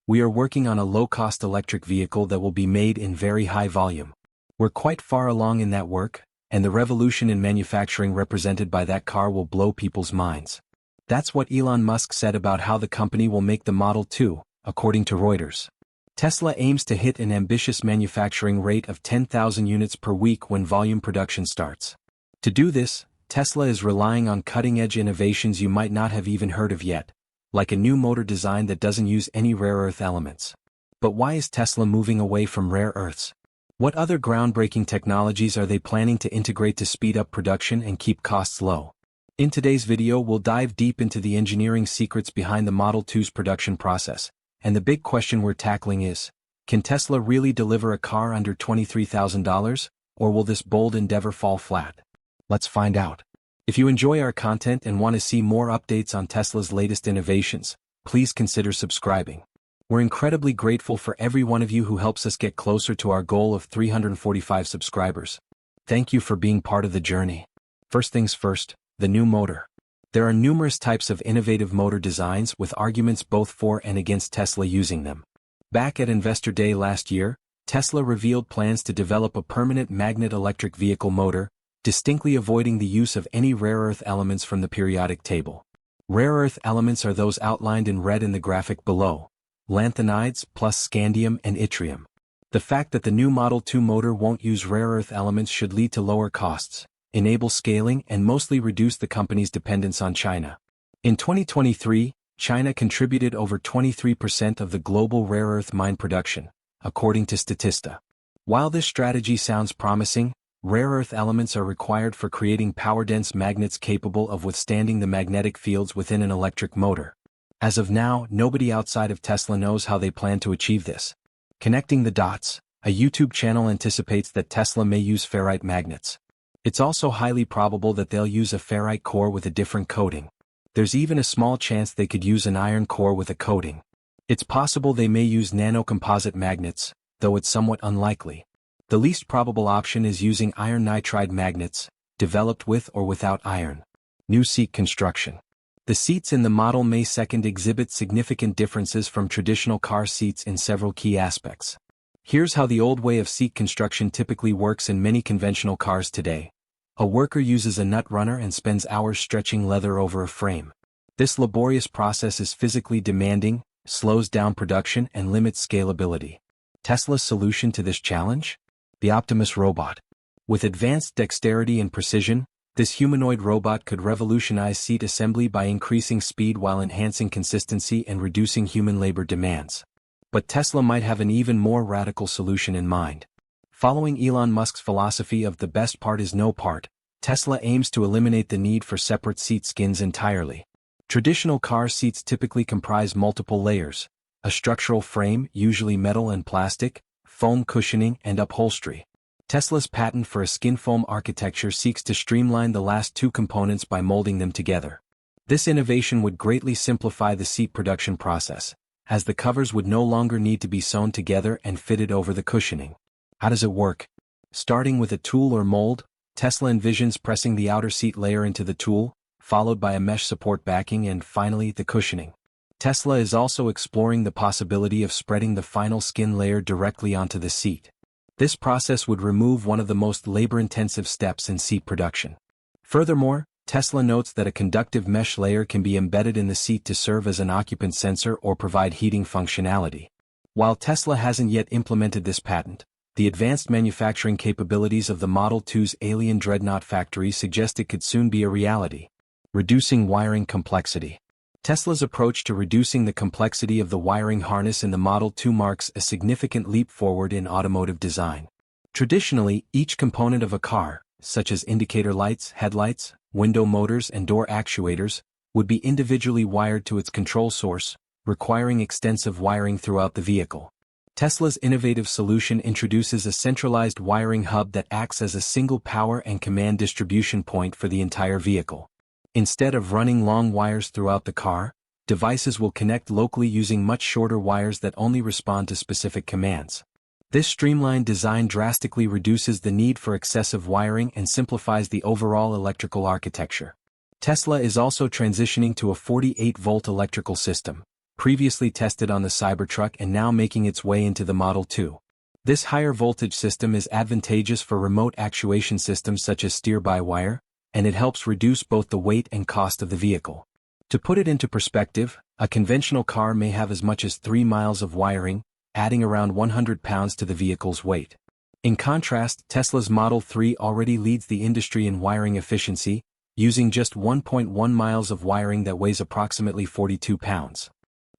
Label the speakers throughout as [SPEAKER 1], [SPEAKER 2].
[SPEAKER 1] We are working on a low-cost electric vehicle that will be made in very high volume. We're quite far along in that work, and the revolution in manufacturing represented by that car will blow people's minds. That's what Elon Musk said about how the company will make the Model 2, according to Reuters. Tesla aims to hit an ambitious manufacturing rate of 10,000 units per week when volume production starts. To do this, Tesla is relying on cutting-edge innovations you might not have even heard of yet, like a new motor design that doesn't use any rare earth elements. But why is Tesla moving away from rare earths? What other groundbreaking technologies are they planning to integrate to speed up production and keep costs low? In today's video, we'll dive deep into the engineering secrets behind the Model 2's production process, and the big question we're tackling is, can Tesla really deliver a car under $23,000, or will this bold endeavor fall flat? Let's find out. If you enjoy our content and want to see more updates on Tesla's latest innovations, please consider subscribing. We're incredibly grateful for every one of you who helps us get closer to our goal of 345 subscribers. Thank you for being part of the journey. First things first, the new motor. There are numerous types of innovative motor designs with arguments both for and against Tesla using them. Back at Investor Day last year, Tesla revealed plans to develop a permanent magnet electric vehicle motor, distinctly avoiding the use of any rare earth elements from the periodic table. Rare earth elements are those outlined in red in the graphic below: lanthanides plus scandium and yttrium. The fact that the new Model 2 motor won't use rare earth elements should lead to lower costs, enable scaling, and mostly reduce the company's dependence on China. In 2023, China contributed over 23% of the global rare earth mine production, according to Statista. While this strategy sounds promising, rare earth elements are required for creating power-dense magnets capable of withstanding the magnetic fields within an electric motor. As of now, nobody outside of Tesla knows how they plan to achieve this. Connecting the dots, a YouTube channel anticipates that Tesla may use ferrite magnets. It's also highly probable that they'll use a ferrite core with a different coating. There's even a small chance they could use an iron core with a coating. It's possible they may use nanocomposite magnets, though it's somewhat unlikely. The least probable option is using iron nitride magnets, developed with or without iron. New seat construction. The seats in the Model May 2 exhibit significant differences from traditional car seats in several key aspects. Here's how the old way of seat construction typically works in many conventional cars today. A worker uses a nut runner and spends hours stretching leather over a frame. This laborious process is physically demanding, slows down production, and limits scalability. Tesla's solution to this challenge? The Optimus robot. With advanced dexterity and precision, this humanoid robot could revolutionize seat assembly by increasing speed while enhancing consistency and reducing human labor demands. But Tesla might have an even more radical solution in mind. Following Elon Musk's philosophy of the best part is no part, Tesla aims to eliminate the need for separate seat skins entirely. Traditional car seats typically comprise multiple layers: a structural frame, usually metal and plastic, foam cushioning, and upholstery. Tesla's patent for a skin foam architecture seeks to streamline the last two components by molding them together. This innovation would greatly simplify the seat production process, as the covers would no longer need to be sewn together and fitted over the cushioning. How does it work? Starting with a tool or mold, Tesla envisions pressing the outer seat layer into the tool, followed by a mesh support backing, and finally the cushioning. Tesla is also exploring the possibility of spreading the final skin layer directly onto the seat. This process would remove one of the most labor-intensive steps in seat production. Furthermore, Tesla notes that a conductive mesh layer can be embedded in the seat to serve as an occupant sensor or provide heating functionality. While Tesla hasn't yet implemented this patent, the advanced manufacturing capabilities of the Model 2's alien Dreadnought factory suggest it could soon be a reality. Reducing wiring complexity. Tesla's approach to reducing the complexity of the wiring harness in the Model 2 marks a significant leap forward in automotive design. Traditionally, each component of a car, such as indicator lights, headlights, window motors, and door actuators, would be individually wired to its control source, requiring extensive wiring throughout the vehicle. Tesla's innovative solution introduces a centralized wiring hub that acts as a single power and command distribution point for the entire vehicle. Instead of running long wires throughout the car, devices will connect locally using much shorter wires that only respond to specific commands. This streamlined design drastically reduces the need for excessive wiring and simplifies the overall electrical architecture. Tesla is also transitioning to a 48-volt electrical system, previously tested on the Cybertruck and now making its way into the Model 2. This higher voltage system is advantageous for remote actuation systems such as steer-by-wire, and it helps reduce both the weight and cost of the vehicle. To put it into perspective, a conventional car may have as much as 3 miles of wiring, adding around 100 pounds to the vehicle's weight. In contrast, Tesla's Model 3 already leads the industry in wiring efficiency, using just 1.1 miles of wiring that weighs approximately 42 pounds.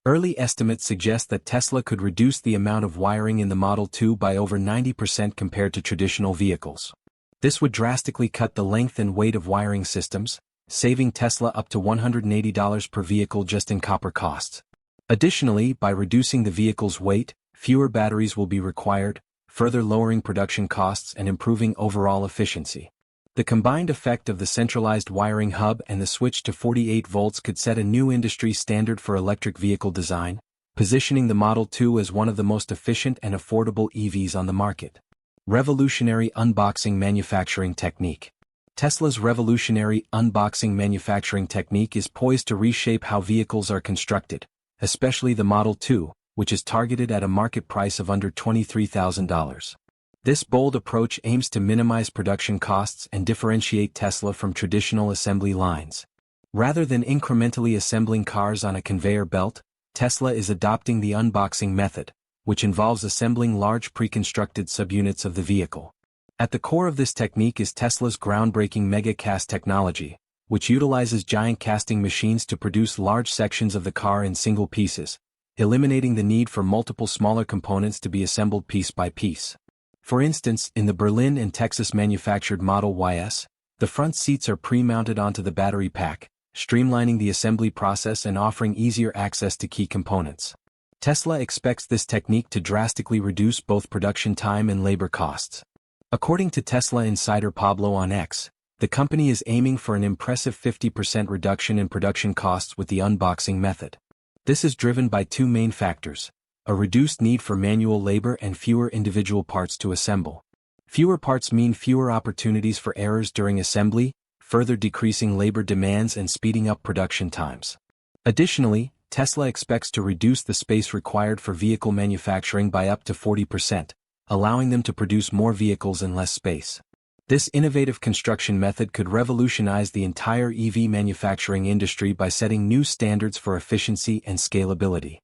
[SPEAKER 1] Early estimates suggest that Tesla could reduce the amount of wiring in the Model 2 by over 90% compared to traditional vehicles. This would drastically cut the length and weight of wiring systems, saving Tesla up to $180 per vehicle just in copper costs. Additionally, by reducing the vehicle's weight, fewer batteries will be required, further lowering production costs and improving overall efficiency. The combined effect of the centralized wiring hub and the switch to 48 volts could set a new industry standard for electric vehicle design, positioning the Model 2 as one of the most efficient and affordable EVs on the market. Revolutionary unboxing manufacturing technique. Tesla's revolutionary unboxing manufacturing technique is poised to reshape how vehicles are constructed, especially the Model 2, which is targeted at a market price of under $23,000. This bold approach aims to minimize production costs and differentiate Tesla from traditional assembly lines. Rather than incrementally assembling cars on a conveyor belt, Tesla is adopting the unboxing method, which involves assembling large pre-constructed subunits of the vehicle. At the core of this technique is Tesla's groundbreaking Mega Cast technology, which utilizes giant casting machines to produce large sections of the car in single pieces, eliminating the need for multiple smaller components to be assembled piece by piece. For instance, in the Berlin and Texas manufactured Model YS, the front seats are pre-mounted onto the battery pack, streamlining the assembly process and offering easier access to key components. Tesla expects this technique to drastically reduce both production time and labor costs. According to Tesla insider Pablo on X, the company is aiming for an impressive 50% reduction in production costs with the unboxing method. This is driven by two main factors: a reduced need for manual labor and fewer individual parts to assemble. Fewer parts mean fewer opportunities for errors during assembly, further decreasing labor demands and speeding up production times. Additionally, Tesla expects to reduce the space required for vehicle manufacturing by up to 40%, allowing them to produce more vehicles in less space. This innovative construction method could revolutionize the entire EV manufacturing industry by setting new standards for efficiency and scalability.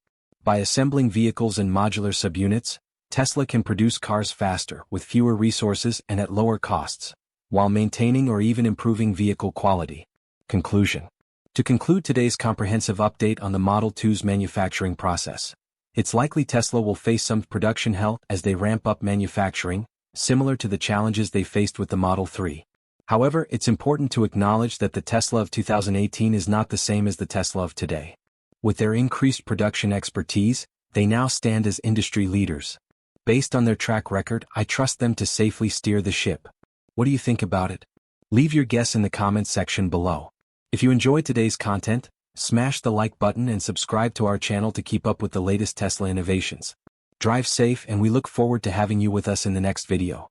[SPEAKER 1] By assembling vehicles in modular subunits, Tesla can produce cars faster, with fewer resources and at lower costs, while maintaining or even improving vehicle quality. Conclusion. To conclude today's comprehensive update on the Model 2's manufacturing process, it's likely Tesla will face some production hell as they ramp up manufacturing, similar to the challenges they faced with the Model 3. However, it's important to acknowledge that the Tesla of 2018 is not the same as the Tesla of today. With their increased production expertise, they now stand as industry leaders. Based on their track record, I trust them to safely steer the ship. What do you think about it? Leave your guess in the comments section below. If you enjoyed today's content, smash the like button and subscribe to our channel to keep up with the latest Tesla innovations. Drive safe, and we look forward to having you with us in the next video.